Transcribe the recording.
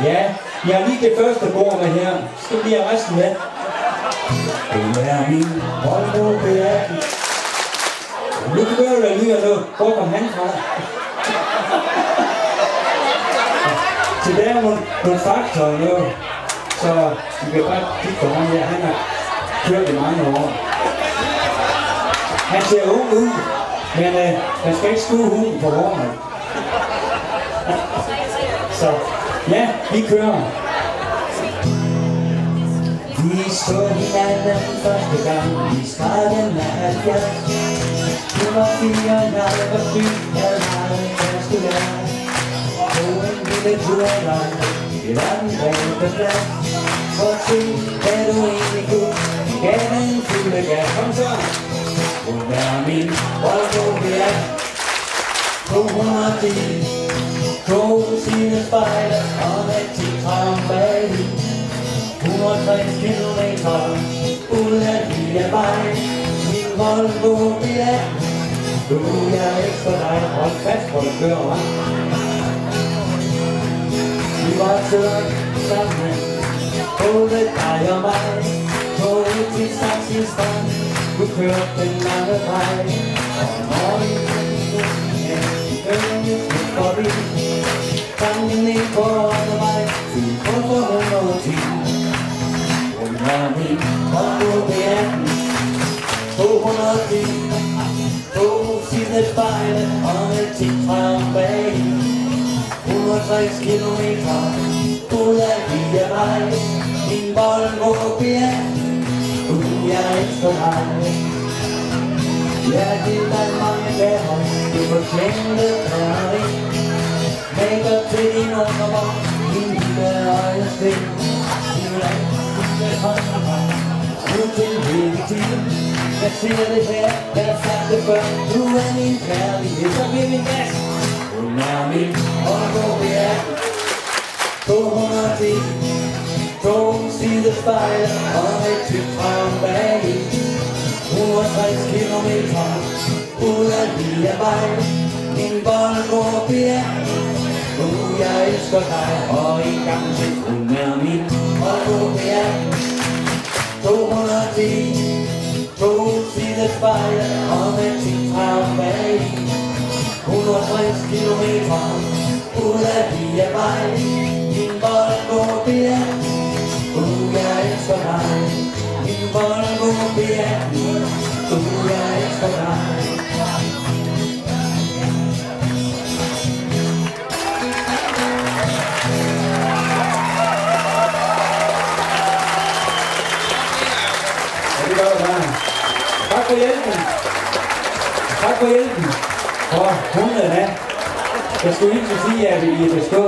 Ja, jeg har lige det første bord med her. Skal vi lige have resten med? Det er min Volvo Beati. Nu begynder du at lyde, så hvor kom han fra? Så der er nogle faktorer nu, så vi kan bare kigge på ham her. Han har kørt i mange år. Han ser ung ud, men man skal ikke skue hunden på hårene. Så ja, vi kører. Vi så hinanden første gang, vi starten af 70. Du var 4, jeg var 7, jeg havde ganske lært. På en lille turvej, det var den bredte plads. For at se, hvad du egentlig kunne, gav den fulde gas. Kom så! Hun er min Volvo Beati 210. To sine spejle og med 10 træm bag. 160 kilometer ud af lille vej. Min Volvo Beati, du jeg elsker dig. Hold fast, hvor du kører, hva'? Vi var søren sammen, både dig og mig. Toget til Saxi Strand, du kørte den lange vej. Og når vi forbi tanken ned på undervej, fyldt på 110. Hun er min Volvo Beati 210. To sine spejle og med 10 træm bag. 160 kilometer ud af lille vej. Min Volvo Beati, jeg elsker dig. Ja, det er mange dager, du fortjente dig. Make up til din undervogn, din lille øjesten. Din lille håndvogn, nu til hele tiden. Jeg siger det her, jeg har sagt det før. Du er min kærlighed, så giv min gas. Hun er min Volvo Beati 210. To side spejle og et tykt træm bag. 160 kilometer ud af lille vej. Min Volvo Beati, jeg elsker dig. Og en gang til, hun er min Volvo Beati 210. To side spejle og med 10 træm bag. 160 kilometer ud af lille vej. Min Volvo Beati, jeg elsker dig. Min Volvo Beati, jeg elsker dig. Tak for hjælpen. Tak for hjælpen. Og hunden er. Jeg skulle lige sige, at vi er bestået.